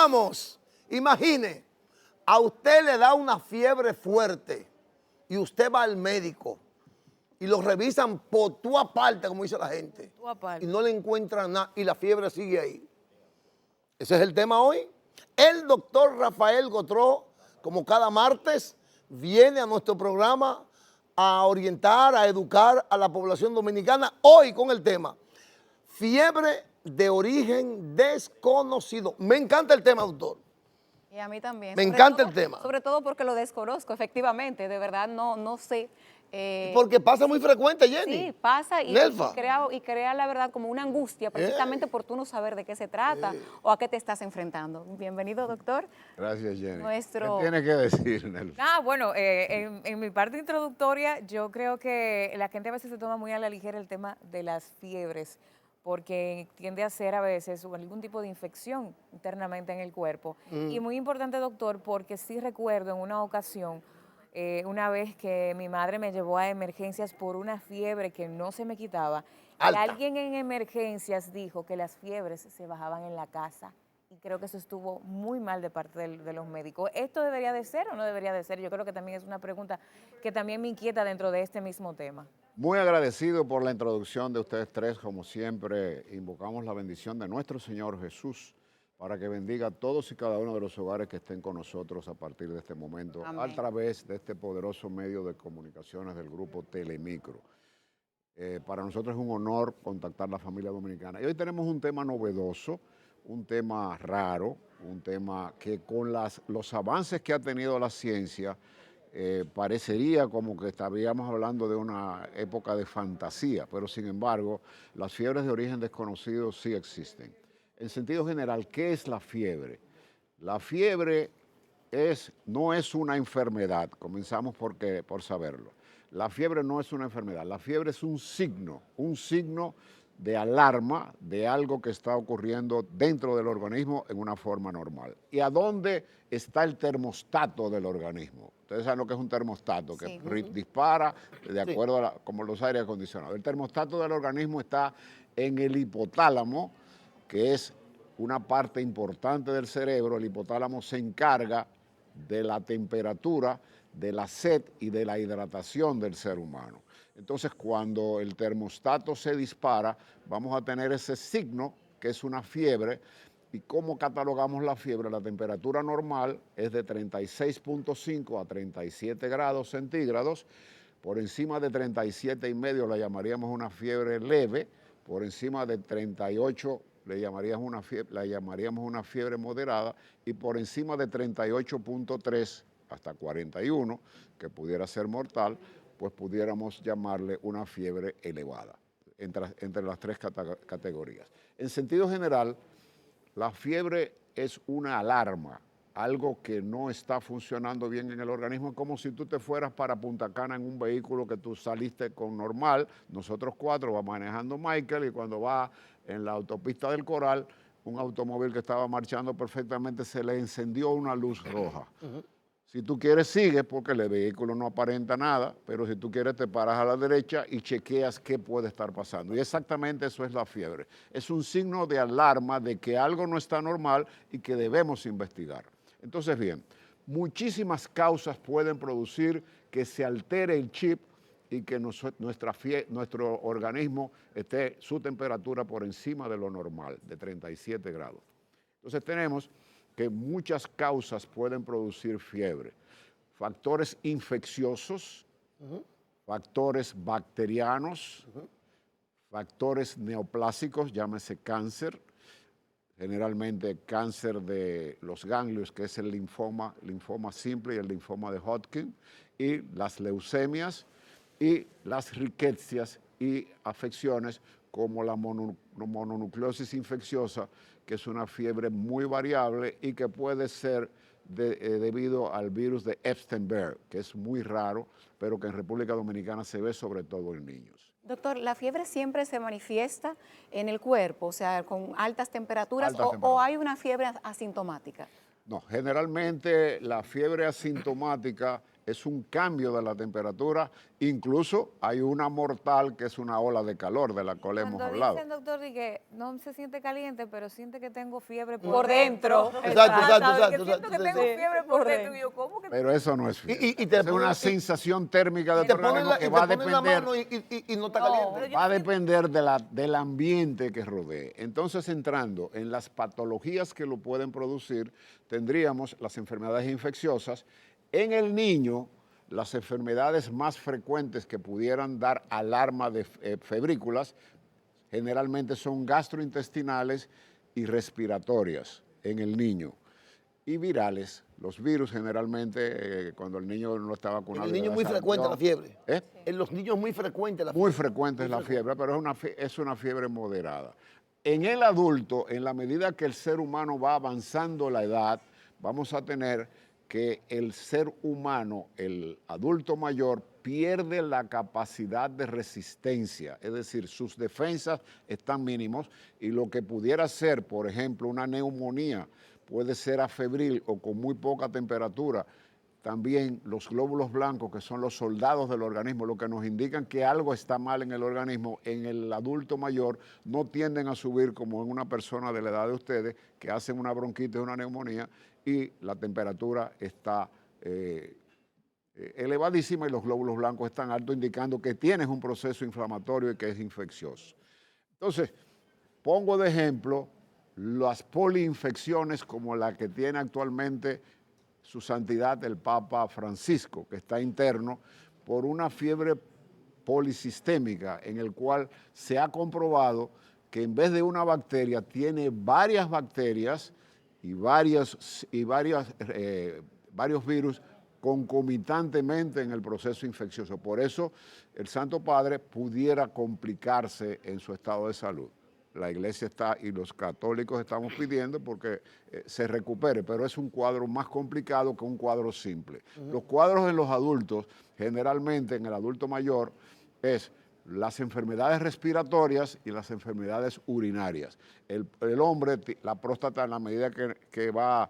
Continuamos. Imagine, a usted le da una fiebre fuerte y usted va al médico y lo revisan por tu aparte, como dice la gente, y no le encuentran nada y la fiebre sigue ahí. Ese es el tema hoy. El doctor Rafael Gotró, como cada martes, viene a nuestro programa a orientar, a educar a la población dominicana, hoy con el tema fiebre de origen desconocido. Me encanta el tema, doctor. Y a mí también. Me encanta el tema. Sobre todo porque lo desconozco, efectivamente. De verdad no sé. Porque pasa muy frecuente, Jenny. Sí, pasa y crea la verdad como una angustia, precisamente por tú no saber de qué se trata o a qué te estás enfrentando. Bienvenido, doctor. Gracias, Jenny. ¿Qué tiene que decir, Nelfa? Bueno, en mi parte introductoria, yo creo que la gente a veces se toma muy a la ligera el tema de las fiebres, porque tiende a ser a veces algún tipo de infección internamente en el cuerpo. Y muy importante, doctor, porque sí recuerdo en una ocasión, una vez que mi madre me llevó a emergencias por una fiebre que no se me quitaba. Y alguien en emergencias dijo que las fiebres se bajaban en la casa. Y creo que eso estuvo muy mal de parte de los médicos. ¿Esto debería de ser o no debería de ser? Yo creo que también es una pregunta que también me inquieta dentro de este mismo tema. Muy agradecido por la introducción de ustedes tres. Como siempre, invocamos la bendición de nuestro Señor Jesús para que bendiga a todos y cada uno de los hogares que estén con nosotros a partir de este momento, a través de este poderoso medio de comunicaciones del grupo Telemicro. Para nosotros es un honor contactar a la familia dominicana. Y hoy tenemos un tema novedoso, un tema raro, un tema que con los avances que ha tenido la ciencia, parecería como que estaríamos hablando de una época de fantasía, pero sin embargo, las fiebres de origen desconocido sí existen. En sentido general, ¿qué es la fiebre? La fiebre no es una enfermedad, comenzamos por saberlo. La fiebre no es una enfermedad, la fiebre es un signo de alarma de algo que está ocurriendo dentro del organismo en una forma normal. ¿Y a dónde está el termostato del organismo? Ustedes saben lo que es un termostato, que dispara de acuerdo a como los aires acondicionados. El termostato del organismo está en el hipotálamo, que es una parte importante del cerebro. El hipotálamo se encarga de la temperatura, de la sed y de la hidratación del ser humano. Entonces, cuando el termostato se dispara, vamos a tener ese signo, que es una fiebre. ¿Y cómo catalogamos la fiebre? La temperatura normal es de 36.5 a 37 grados centígrados. Por encima de 37,5 la llamaríamos una fiebre leve. Por encima de 38 la llamaríamos una fiebre moderada. Y por encima de 38.3 hasta 41, que pudiera ser mortal, pues pudiéramos llamarle una fiebre elevada, entre las tres categorías. En sentido general, la fiebre es una alarma, algo que no está funcionando bien en el organismo, como si tú te fueras para Punta Cana en un vehículo que tú saliste con normal. Nosotros cuatro va manejando Michael, y cuando va en la autopista del Coral, un automóvil que estaba marchando perfectamente se le encendió una luz roja. Si tú quieres, sigues porque el vehículo no aparenta nada, pero si tú quieres, te paras a la derecha y chequeas qué puede estar pasando. Y exactamente eso es la fiebre. Es un signo de alarma de que algo no está normal y que debemos investigar. Entonces, bien, muchísimas causas pueden producir que se altere el chip y que nuestro organismo esté su temperatura por encima de lo normal, de 37 grados. Entonces tenemos que muchas causas pueden producir fiebre. Factores infecciosos, factores bacterianos, factores neoplásicos, llámese cáncer, generalmente cáncer de los ganglios, que es el linfoma simple y el linfoma de Hodgkin, y las leucemias y las riquecias y afecciones como la mononucleosis infecciosa, que es una fiebre muy variable y que puede ser debido al virus de Epstein-Barr, que es muy raro, pero que en República Dominicana se ve sobre todo en niños. Doctor, ¿la fiebre siempre se manifiesta en el cuerpo, o sea, con altas temperaturas, o hay una fiebre asintomática? No, generalmente la fiebre asintomática es un cambio de la temperatura, incluso hay una mortal que es una ola de calor de la cual hemos hablado. Cuando dicen, doctor, que no se siente caliente, pero siente que tengo fiebre por dentro. Exacto. Siento que tengo fiebre por dentro. Y yo, ¿cómo que? Pero eso no es fiebre. Y te es una sensación térmica de te tu ponen organismo que va a la depender. mano y no está caliente. Va a depender del ambiente que rodee. Entonces, entrando en las patologías que lo pueden producir, tendríamos las enfermedades infecciosas. En el niño, las enfermedades más frecuentes que pudieran dar alarma de febrículas generalmente son gastrointestinales y respiratorias en el niño. Y virales, los virus generalmente, cuando el niño no está vacunado. En el niño es muy frecuente la fiebre. En los niños es muy frecuente la fiebre. Muy frecuente es la fiebre, pero es una fiebre moderada. En el adulto, en la medida que el ser humano va avanzando la edad, vamos a tener que el ser humano, el adulto mayor, pierde la capacidad de resistencia, es decir, sus defensas están mínimos y lo que pudiera ser, por ejemplo, una neumonía, puede ser afebril o con muy poca temperatura. También los glóbulos blancos, que son los soldados del organismo, lo que nos indican que algo está mal en el organismo, en el adulto mayor no tienden a subir como en una persona de la edad de ustedes, que hacen una bronquitis o una neumonía y la temperatura está elevadísima y los glóbulos blancos están altos, indicando que tienes un proceso inflamatorio y que es infeccioso. Entonces, pongo de ejemplo las poliinfecciones como la que tiene actualmente su santidad el Papa Francisco, que está interno por una fiebre polisistémica en el cual se ha comprobado que en vez de una bacteria tiene varias bacterias y varios virus concomitantemente en el proceso infeccioso. Por eso el Santo Padre pudiera complicarse en su estado de salud. La Iglesia está y los católicos estamos pidiendo porque se recupere, pero es un cuadro más complicado que un cuadro simple. Los cuadros en los adultos, generalmente en el adulto mayor, es las enfermedades respiratorias y las enfermedades urinarias. El hombre, la próstata en la medida que va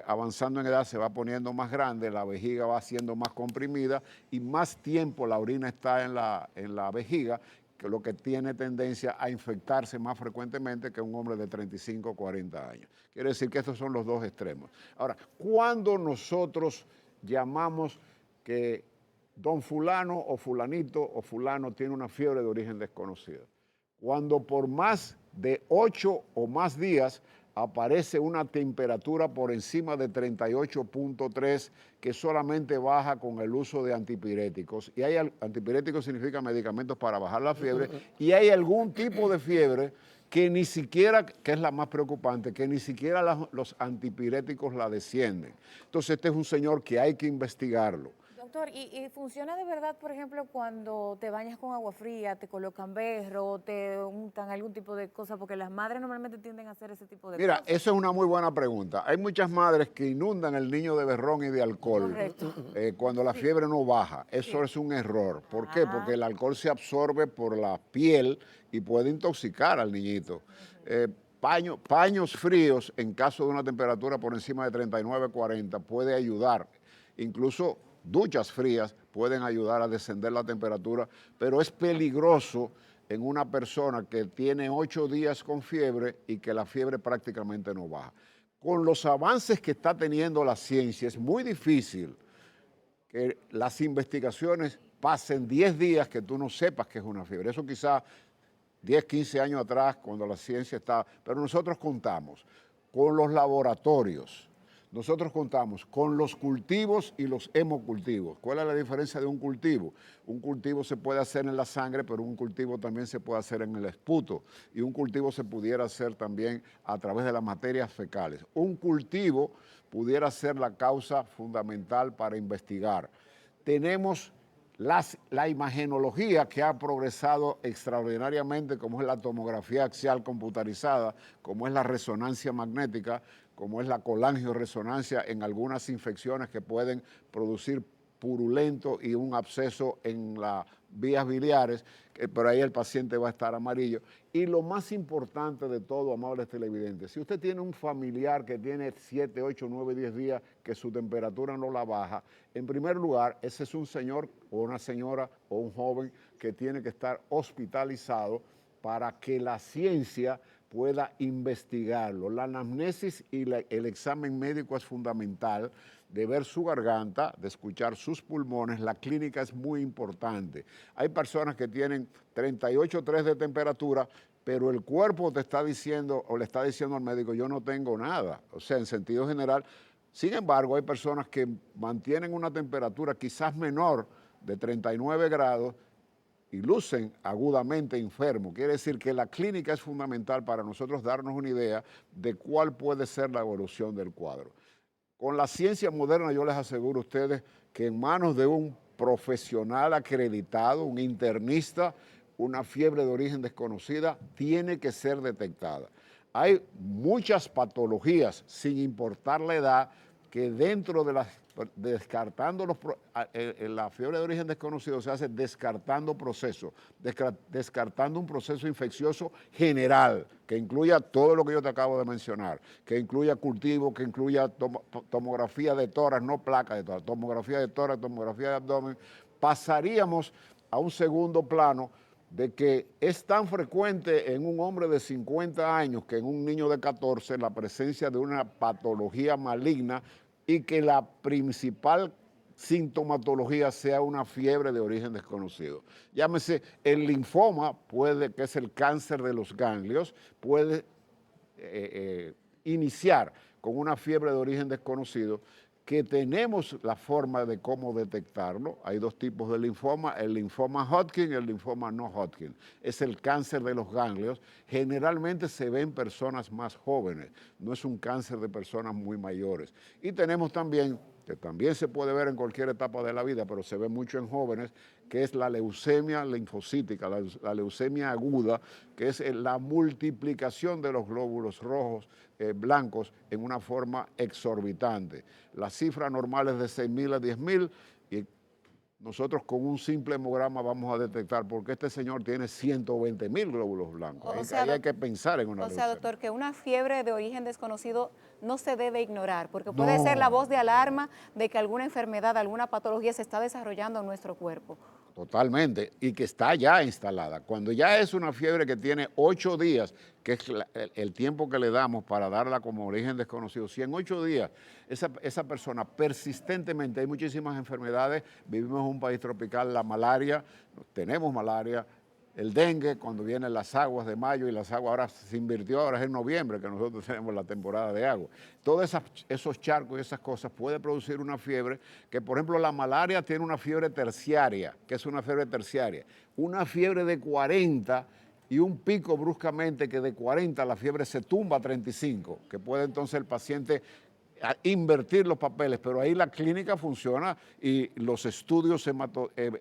avanzando en edad se va poniendo más grande, la vejiga va siendo más comprimida y más tiempo la orina está en la vejiga, que lo que tiene tendencia a infectarse más frecuentemente que un hombre de 35 o 40 años. Quiere decir que estos son los dos extremos. Ahora, ¿cuándo nosotros llamamos que don fulano o fulanito o fulano tiene una fiebre de origen desconocido? Cuando por más de 8 o más días aparece una temperatura por encima de 38.3 que solamente baja con el uso de antipiréticos. Y antipiréticos significa medicamentos para bajar la fiebre, y hay algún tipo de fiebre que ni siquiera, que es la más preocupante, que ni siquiera los antipiréticos la descienden. Entonces este es un señor que hay que investigarlo. Doctor, ¿y funciona de verdad, por ejemplo, cuando te bañas con agua fría, te colocan berro, te untan algún tipo de cosa? Porque las madres normalmente tienden a hacer ese tipo de cosas. Mira, esa es una muy buena pregunta. Hay muchas madres que inundan el niño de berrón y de alcohol cuando la fiebre no baja. Eso es un error. ¿Por qué? Porque el alcohol se absorbe por la piel y puede intoxicar al niñito. Paños fríos en caso de una temperatura por encima de 39, 40 puede ayudar. Incluso duchas frías pueden ayudar a descender la temperatura, pero es peligroso en una persona que tiene 8 días con fiebre y que la fiebre prácticamente no baja. Con los avances que está teniendo la ciencia, es muy difícil que las investigaciones pasen 10 días que tú no sepas que es una fiebre. Eso quizás 10, 15 años atrás, cuando la ciencia está... Pero nosotros contamos con los laboratorios. Nosotros contamos con los cultivos y los hemocultivos. ¿Cuál es la diferencia de un cultivo? Un cultivo se puede hacer en la sangre, pero un cultivo también se puede hacer en el esputo. Y un cultivo se pudiera hacer también a través de las materias fecales. Un cultivo pudiera ser la causa fundamental para investigar. Tenemos la imagenología, que ha progresado extraordinariamente, como es la tomografía axial computarizada, como es la resonancia magnética, como es la colangioresonancia en algunas infecciones que pueden producir purulento y un absceso en la vías biliares, pero ahí el paciente va a estar amarillo. Y lo más importante de todo, amables televidentes, si usted tiene un familiar que tiene 7, 8, 9, 10 días que su temperatura no la baja, en primer lugar, ese es un señor o una señora o un joven que tiene que estar hospitalizado para que la ciencia pueda investigarlo. La anamnesis y el examen médico es fundamental, de ver su garganta, de escuchar sus pulmones. La clínica es muy importante. Hay personas que tienen 38,3 de temperatura, pero el cuerpo te está diciendo o le está diciendo al médico, yo no tengo nada. O sea, en sentido general, sin embargo, hay personas que mantienen una temperatura quizás menor de 39 grados, y lucen agudamente enfermos. Quiere decir que la clínica es fundamental para nosotros darnos una idea de cuál puede ser la evolución del cuadro. Con la ciencia moderna yo les aseguro a ustedes que en manos de un profesional acreditado, un internista, una fiebre de origen desconocida tiene que ser detectada. Hay muchas patologías, sin importar la edad, que dentro de la fiebre de origen desconocido se hace descartando procesos, descartando un proceso infeccioso general, que incluya todo lo que yo te acabo de mencionar, que incluya cultivo, que incluya tomografía de tórax, no placa de tórax, tomografía de tórax, tomografía de abdomen. Pasaríamos a un segundo plano de que es tan frecuente en un hombre de 50 años que en un niño de 14 la presencia de una patología maligna y que la principal sintomatología sea una fiebre de origen desconocido. Llámese el linfoma, que es el cáncer de los ganglios, puede iniciar con una fiebre de origen desconocido, que tenemos la forma de cómo detectarlo. Hay dos tipos de linfoma, el linfoma Hodgkin y el linfoma no Hodgkin. Es el cáncer de los ganglios. Generalmente se ve en personas más jóvenes, no es un cáncer de personas muy mayores. Y tenemos también, que también se puede ver en cualquier etapa de la vida, pero se ve mucho en jóvenes, que es la leucemia linfocítica, la leucemia aguda, que es la multiplicación de los glóbulos rojos blancos en una forma exorbitante. La cifra normal es de 6,000 a 10,000 y nosotros con un simple hemograma vamos a detectar, porque este señor tiene 120,000 glóbulos blancos. O sea, ahí hay que pensar en una leucemia. O sea, doctor, que una fiebre de origen desconocido no se debe ignorar, porque puede ser la voz de alarma de que alguna enfermedad, alguna patología se está desarrollando en nuestro cuerpo. Totalmente, y que está ya instalada. Cuando ya es una fiebre que tiene 8 días, que es el tiempo que le damos para darla como origen desconocido, si en 8 días esa persona persistentemente, hay muchísimas enfermedades, vivimos en un país tropical, la malaria, tenemos malaria, el dengue, cuando vienen las aguas de mayo y las aguas ahora se invirtió, ahora es en noviembre que nosotros tenemos la temporada de agua. Todos esos charcos y esas cosas pueden producir una fiebre que, por ejemplo, la malaria tiene una fiebre terciaria. ¿Qué es una fiebre terciaria? Una fiebre de 40 y un pico bruscamente que de 40 la fiebre se tumba a 35, que puede entonces el paciente invertir los papeles, pero ahí la clínica funciona y los estudios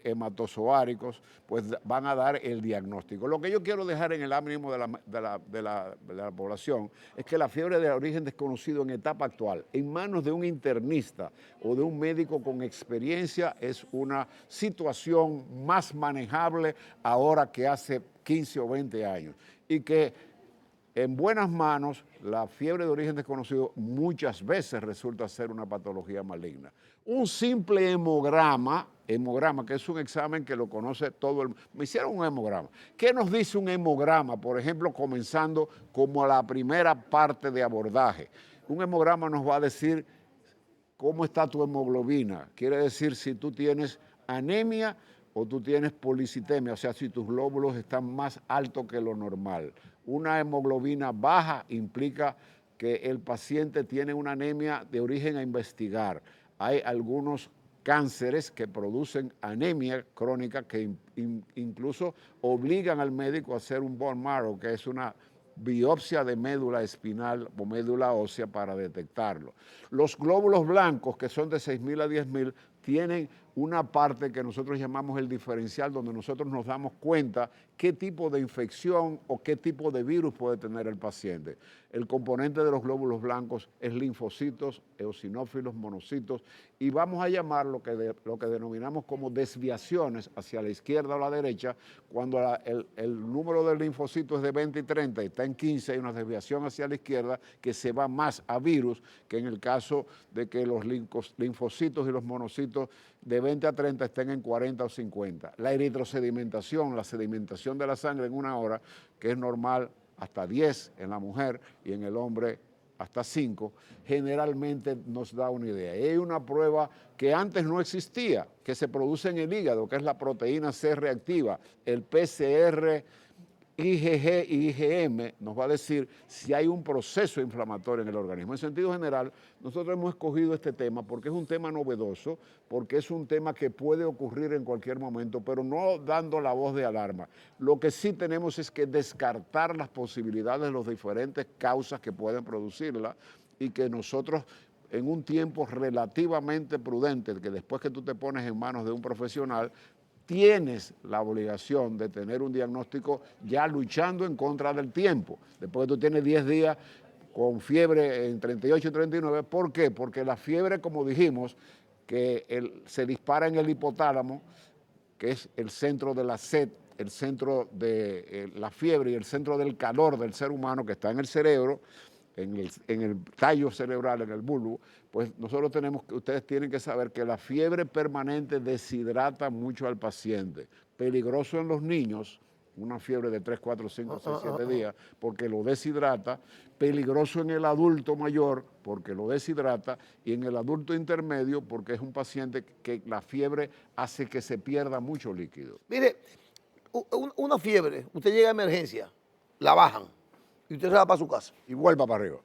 hematozoáricos pues van a dar el diagnóstico. Lo que yo quiero dejar en el ánimo de la población es que la fiebre de origen desconocido en etapa actual, en manos de un internista o de un médico con experiencia, es una situación más manejable ahora que hace 15 o 20 años y que en buenas manos, la fiebre de origen desconocido muchas veces resulta ser una patología maligna. Un simple hemograma, que es un examen que lo conoce todo el mundo. Me hicieron un hemograma. ¿Qué nos dice un hemograma? Por ejemplo, comenzando como la primera parte de abordaje. Un hemograma nos va a decir cómo está tu hemoglobina. Quiere decir si tú tienes anemia o tú tienes policitemia, o sea, si tus glóbulos están más altos que lo normal. Una hemoglobina baja implica que el paciente tiene una anemia de origen a investigar. Hay algunos cánceres que producen anemia crónica que incluso obligan al médico a hacer un bone marrow, que es una biopsia de médula espinal o médula ósea para detectarlo. Los glóbulos blancos, que son de 6,000 a 10,000, tienen una parte que nosotros llamamos el diferencial, donde nosotros nos damos cuenta qué tipo de infección o qué tipo de virus puede tener el paciente. El componente de los glóbulos blancos es linfocitos, eosinófilos, monocitos, y vamos a llamar lo que denominamos como desviaciones hacia la izquierda o la derecha. Cuando el número de linfocitos es de 20 y 30 y está en 15, hay una desviación hacia la izquierda que se va más a virus, que en el caso de que los linfocitos y los monocitos de 20 a 30 estén en 40 o 50. La eritrosedimentación, la sedimentación de la sangre en una hora, que es normal hasta 10 en la mujer y en el hombre hasta 5, generalmente nos da una idea. Y hay una prueba que antes no existía, que se produce en el hígado, que es la proteína C reactiva, el PCR IgG y IgM nos va a decir si hay un proceso inflamatorio en el organismo. En sentido general, nosotros hemos escogido este tema porque es un tema novedoso, porque es un tema que puede ocurrir en cualquier momento, pero no dando la voz de alarma. Lo que sí tenemos es que descartar las posibilidades de las diferentes causas que pueden producirla y que nosotros, en un tiempo relativamente prudente, que después que tú te pones en manos de un profesional, tienes la obligación de tener un diagnóstico ya luchando en contra del tiempo. Después que tú tienes 10 días con fiebre en 38 y 39, ¿por qué? Porque la fiebre, como dijimos, que se dispara en el hipotálamo, que es el centro de la sed, el centro de la fiebre y el centro del calor del ser humano, que está en el cerebro, en el tallo cerebral, en el bulbo. Pues ustedes tienen que saber que la fiebre permanente deshidrata mucho al paciente. Peligroso en los niños, una fiebre de 3, 4, 5, 6, 7 días, porque lo deshidrata. Peligroso en el adulto mayor, porque lo deshidrata. Y en el adulto intermedio, porque es un paciente que la fiebre hace que se pierda mucho líquido. Mire, una fiebre, usted llega a emergencia, la bajan y usted se va para su casa. Y vuelva para arriba.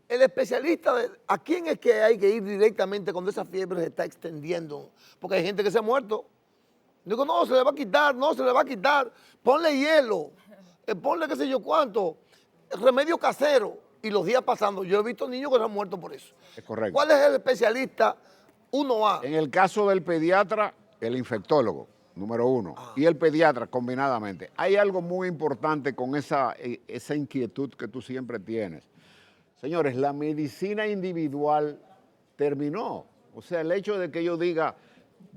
El especialista, ¿a quién es que hay que ir directamente cuando esa fiebre se está extendiendo? Porque hay gente que se ha muerto. Digo, no, se le va a quitar, no, se le va a quitar. Ponle hielo, ponle qué sé yo cuánto, remedio casero. Y los días pasando, yo he visto niños que se han muerto por eso. Es correcto. ¿Cuál es el especialista 1A? En el caso del pediatra, el infectólogo, número 1, y el pediatra combinadamente. Hay algo muy importante con esa inquietud que tú siempre tienes. Señores, la medicina individual terminó. O sea, el hecho de que yo diga,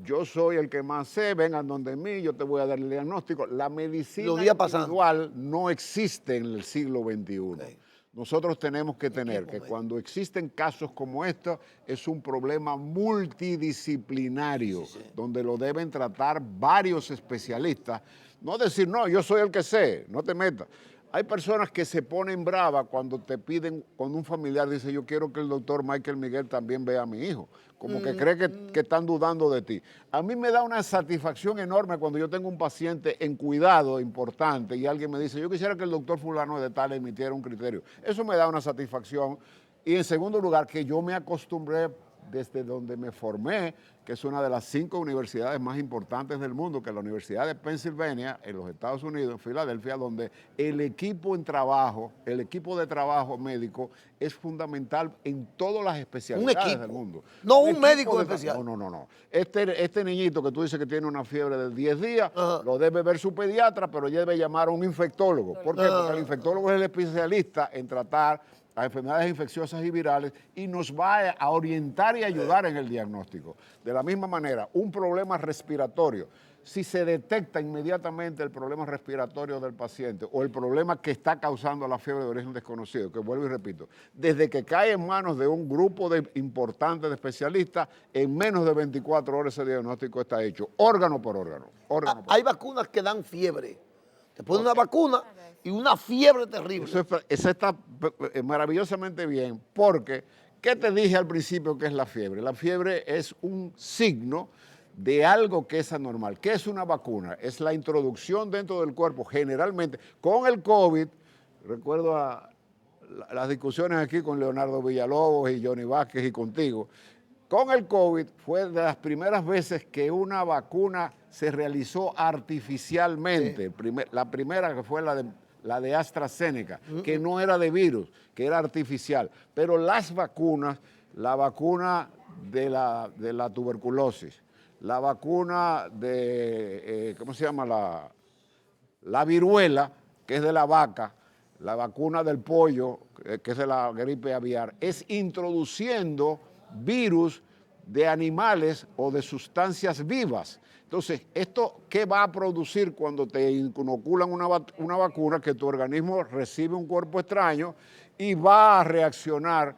yo soy el que más sé, vengan donde mí, yo te voy a dar el diagnóstico. La medicina individual no existe en el siglo XXI. Okay. Nosotros tenemos que tener que cuando existen casos como estos, es un problema multidisciplinario, donde lo deben tratar varios especialistas. No decir, no, yo soy el que sé, no te metas. Hay personas que se ponen bravas cuando te piden, cuando un familiar dice, yo quiero que el doctor Michael Miguel también vea a mi hijo, como que cree que están dudando de ti. A mí me da una satisfacción enorme cuando yo tengo un paciente en cuidado importante y alguien me dice, yo quisiera que el doctor fulano de tal emitiera un criterio. Eso me da una satisfacción. Y en segundo lugar, que yo me acostumbré desde donde me formé, que es una de las 5 universidades más importantes del mundo, que es la Universidad de Pensilvania, en los Estados Unidos, en Filadelfia, donde el equipo de trabajo médico es fundamental en todas las especialidades del mundo. No un médico especial. No. Este niñito que tú dices que tiene una fiebre de 10 días, lo debe ver su pediatra, pero ya debe llamar a un infectólogo. ¿Por qué? Porque el infectólogo es el especialista en tratar las enfermedades infecciosas y virales y nos va a orientar y ayudar en el diagnóstico. De la misma manera, un problema respiratorio, si se detecta inmediatamente el problema respiratorio del paciente o el problema que está causando la fiebre de origen desconocido, que vuelvo y repito, desde que cae en manos de un grupo importante de especialistas, en menos de 24 horas ese diagnóstico está hecho, órgano por órgano. Hay vacunas que dan fiebre. Te ponen una vacuna y una fiebre terrible. Eso está maravillosamente bien, porque, ¿qué te dije al principio que es la fiebre? La fiebre es un signo de algo que es anormal. ¿Qué es una vacuna? Es la introducción dentro del cuerpo, generalmente, con el COVID. Recuerdo las discusiones aquí con Leonardo Villalobos y Johnny Vázquez y contigo. Con el COVID fue de las primeras veces que una vacuna se realizó artificialmente. Sí. La primera que fue la de AstraZeneca, que no era de virus, que era artificial. Pero las vacunas, la vacuna de la tuberculosis, la vacuna de, ¿cómo se llama? La viruela, que es de la vaca, la vacuna del pollo, que es de la gripe aviar, es introduciendo virus de animales o de sustancias vivas. Entonces, ¿esto qué va a producir cuando te inoculan una vacuna? Que tu organismo recibe un cuerpo extraño y va a reaccionar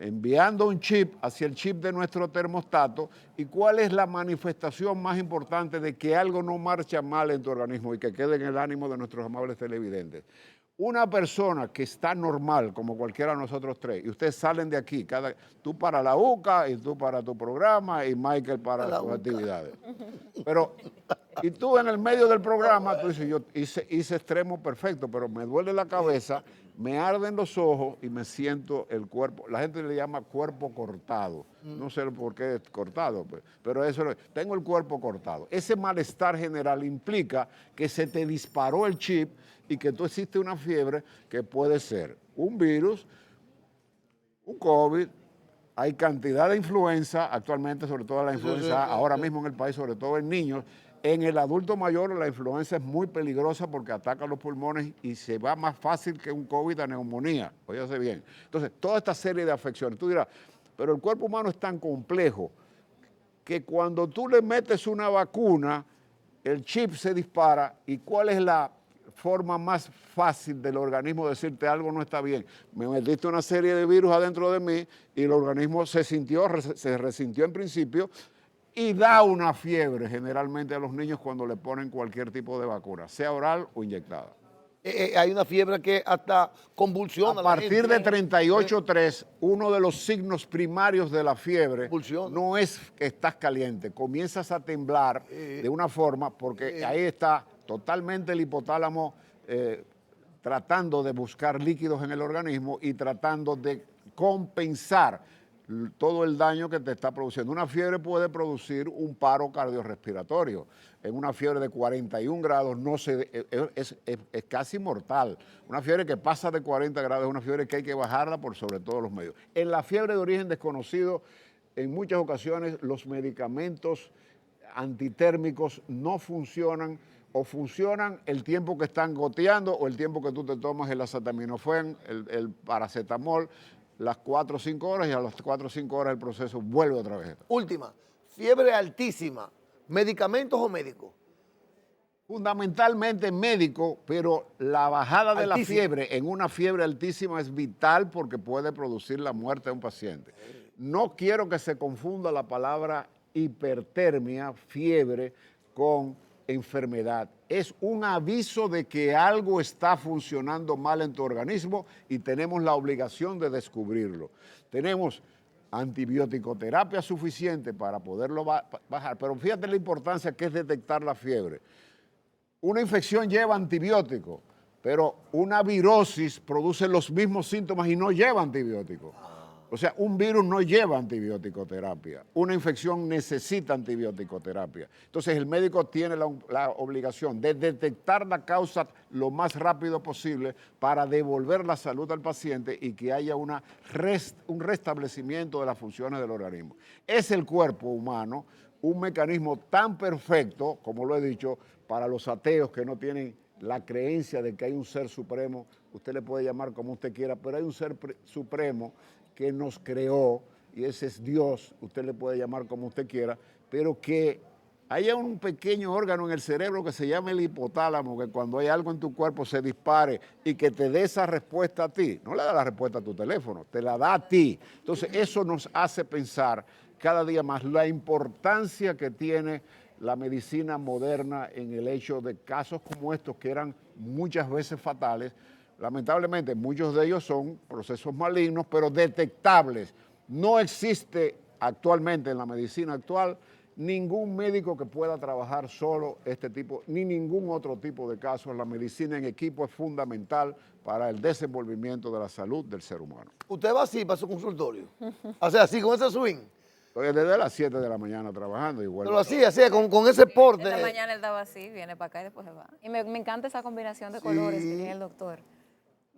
enviando un chip hacia el chip de nuestro termostato. ¿Y cuál es la manifestación más importante de que algo no marcha mal en tu organismo y que quede en el ánimo de nuestros amables televidentes? Una persona que está normal, como cualquiera de nosotros tres, y ustedes salen de aquí, tú para la UCA y tú para tu programa y Michael para sus actividades. Pero, y tú en el medio del programa, tú dices, yo hice extremo perfecto, pero me duele la cabeza, me arden los ojos y me siento el cuerpo. La gente le llama cuerpo cortado. No sé por qué es cortado, pero eso tengo el cuerpo cortado. Ese malestar general implica que se te disparó el chip y que tú existe una fiebre que puede ser un virus, un COVID, hay cantidad de influenza actualmente, sobre todo la influenza ahora mismo en el país, sobre todo en niños. En el adulto mayor la influenza es muy peligrosa porque ataca los pulmones y se va más fácil que un COVID a neumonía, óyase bien. Entonces, toda esta serie de afecciones, tú dirás, pero el cuerpo humano es tan complejo que cuando tú le metes una vacuna, el chip se dispara. ¿Y cuál es la forma más fácil del organismo de decirte algo no está bien? Me metiste una serie de virus adentro de mí y el organismo se resintió en principio y da una fiebre generalmente a los niños cuando le ponen cualquier tipo de vacuna, sea oral o inyectada. Hay una fiebre que hasta convulsiona. A partir de 38.3, uno de los signos primarios de la fiebre no es que estás caliente, comienzas a temblar de una forma, porque ahí está totalmente el hipotálamo tratando de buscar líquidos en el organismo y tratando de compensar todo el daño que te está produciendo. Una fiebre puede producir un paro cardiorrespiratorio. En una fiebre de 41 grados es casi mortal. Una fiebre que pasa de 40 grados es una fiebre que hay que bajarla por sobre todos los medios. En la fiebre de origen desconocido, en muchas ocasiones los medicamentos antitérmicos no funcionan, o funcionan el tiempo que están goteando o el tiempo que tú te tomas el acetaminofén, el paracetamol, las 4 o 5 horas, y a las 4 o 5 horas el proceso vuelve otra vez. Última, fiebre altísima, ¿medicamentos o médicos? Fundamentalmente médico, pero la bajada de la fiebre en una fiebre altísima es vital porque puede producir la muerte de un paciente. No quiero que se confunda la palabra hipertermia, fiebre, con enfermedad. Es un aviso de que algo está funcionando mal en tu organismo y tenemos la obligación de descubrirlo. Tenemos antibiótico-terapia suficiente para poderlo bajar, pero fíjate la importancia que es detectar la fiebre. Una infección lleva antibiótico, pero una virosis produce los mismos síntomas y no lleva antibiótico. O sea, un virus no lleva antibiótico-terapia. Una infección necesita antibiótico-terapia. Entonces, el médico tiene la obligación de detectar la causa lo más rápido posible para devolver la salud al paciente y que haya un restablecimiento de las funciones del organismo. Es el cuerpo humano un mecanismo tan perfecto, como lo he dicho, para los ateos que no tienen la creencia de que hay un ser supremo. Usted le puede llamar como usted quiera, pero hay un ser supremo que nos creó, y ese es Dios, usted le puede llamar como usted quiera, pero que haya un pequeño órgano en el cerebro que se llama el hipotálamo, que cuando hay algo en tu cuerpo se dispare y que te dé esa respuesta a ti. No le da la respuesta a tu teléfono, te la da a ti. Entonces eso nos hace pensar cada día más la importancia que tiene la medicina moderna en el hecho de casos como estos que eran muchas veces fatales. Lamentablemente, muchos de ellos son procesos malignos, pero detectables. No existe actualmente en la medicina actual ningún médico que pueda trabajar solo este tipo, ni ningún otro tipo de casos. La medicina en equipo es fundamental para el desenvolvimiento de la salud del ser humano. ¿Usted va así para su consultorio? O sea, así, con ese swing. Estoy desde las 7 de la mañana trabajando. Pero así, con ese porte. En la mañana él estaba así, viene para acá y después se va. Y me encanta esa combinación de colores que tiene el doctor.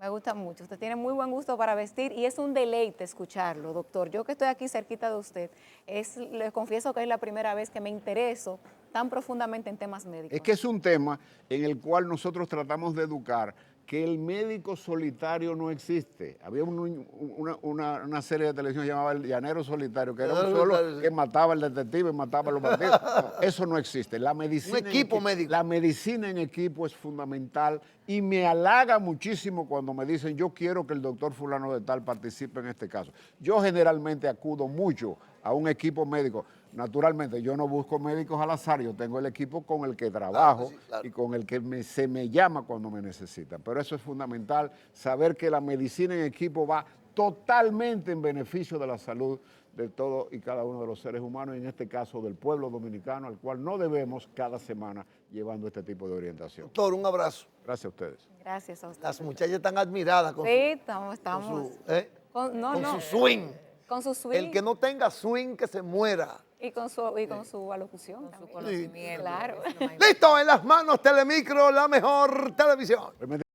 Me gusta mucho. Usted tiene muy buen gusto para vestir y es un deleite escucharlo, doctor. Yo que estoy aquí cerquita de usted, le confieso que es la primera vez que me intereso tan profundamente en temas médicos. Es que es un tema en el cual nosotros tratamos de educar que el médico solitario no existe. Había una serie de televisión llamada El Llanero Solitario, que era un solo que mataba al detective, mataba a los bandidos. No, eso no existe. La medicina un equipo médico. La medicina en equipo es fundamental y me halaga muchísimo cuando me dicen yo quiero que el doctor fulano de tal participe en este caso. Yo generalmente acudo mucho a un equipo médico. Naturalmente, yo no busco médicos al azar, yo tengo el equipo con el que trabajo, claro, sí, claro, y con el que se me llama cuando me necesitan. Pero eso es fundamental, saber que la medicina en equipo va totalmente en beneficio de la salud de todos y cada uno de los seres humanos, y en este caso del pueblo dominicano, al cual no debemos cada semana llevando este tipo de orientación. Doctor, un abrazo. Gracias a ustedes. Gracias a usted. Las muchachas están admiradas con su swing. Con su swing. El que no tenga swing, que se muera. Y con su alocución. Con su conocimiento. Claro. Listo, en las manos Telemicro, la mejor televisión.